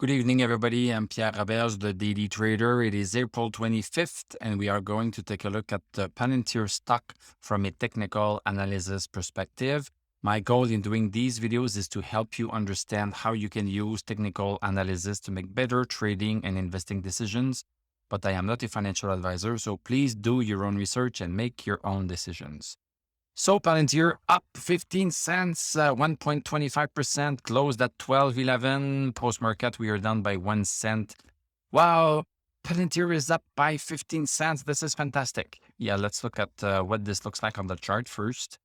Good evening, everybody. I'm Pierre Roberge, the Daily Trader. It is April 25th, and we are going to take a look at the Palantir stock from a technical analysis perspective. My goal in doing these videos is to help you understand how you can use technical analysis to make better trading and investing decisions. But I am not a financial advisor, so please do your own research and make your own decisions. So Palantir up 15 cents, 1.25%, closed at 12.11. Post-market, we are down by 1 cent. Wow, Palantir is up by 15 cents. This is fantastic. Yeah, let's look at what this looks like on the chart first.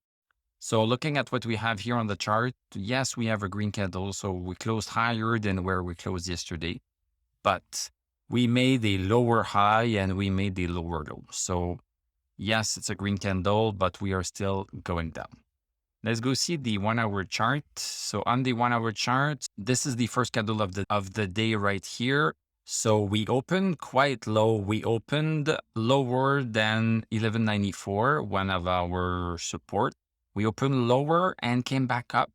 So looking at what we have here on the chart, yes, we have a green candle. So we closed higher than where we closed yesterday. But we made a lower high and we made a lower low. So yes, it's a green candle, but we are still going down. Let's go see the 1 hour chart. So on the 1 hour chart, this is the first candle of the day right here. So we opened quite low. We opened lower than 1194, one of our support. We opened lower and came back up,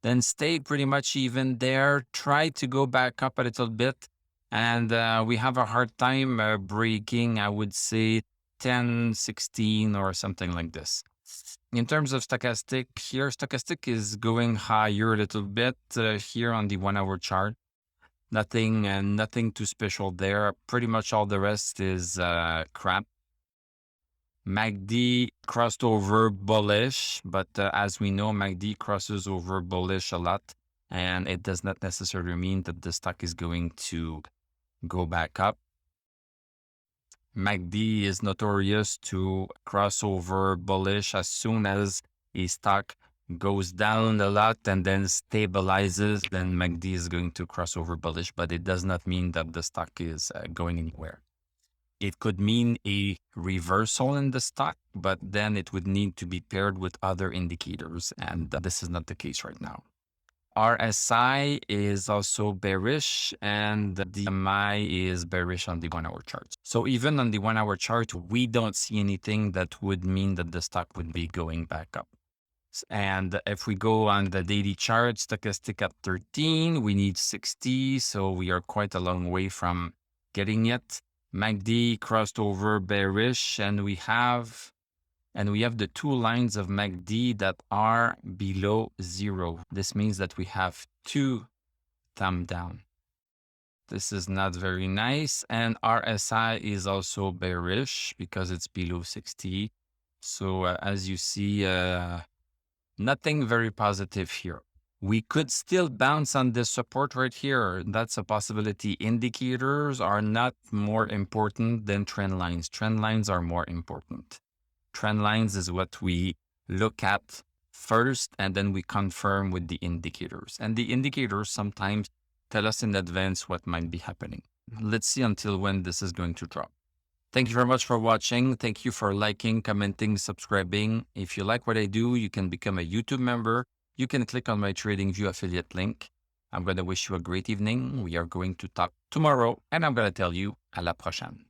then stayed pretty much even there, tried to go back up a little bit. And we have a hard time breaking, I would say, 10, 16 or something like this. In terms of stochastic, here stochastic is going higher a little bit here on the 1 hour chart. Nothing too special there. Pretty much all the rest is crap. MACD crossed over bullish, but as we know, MACD crosses over bullish a lot, and it does not necessarily mean that the stock is going to go back up. MACD is notorious to cross over bullish as soon as a stock goes down a lot and then stabilizes, then MACD is going to cross over bullish, but it does not mean that the stock is going anywhere. It could mean a reversal in the stock, but then it would need to be paired with other indicators, and this is not the case right now. RSI is also bearish and the MI is bearish on the 1 hour chart. So even on the 1 hour chart, we don't see anything that would mean that the stock would be going back up. And if we go on the daily chart, stochastic at 13, we need 60. So we are quite a long way from getting it. MACD crossed over bearish, and we have the two lines of MACD that are below zero. This means that we have two thumb down. This is not very nice. And RSI is also bearish because it's below 60. So as you see, nothing very positive here. We could still bounce on this support right here. That's a possibility. Indicators are not more important than trend lines. Trend lines are more important. Trend lines is what we look at first, and then we confirm with the indicators. And the indicators sometimes tell us in advance what might be happening. Let's see until when this is going to drop. Thank you very much for watching. Thank you for liking, commenting, subscribing. If you like what I do, you can become a YouTube member. You can click on my TradingView affiliate link. I'm going to wish you a great evening. We are going to talk tomorrow, and I'm going to tell you à la prochaine.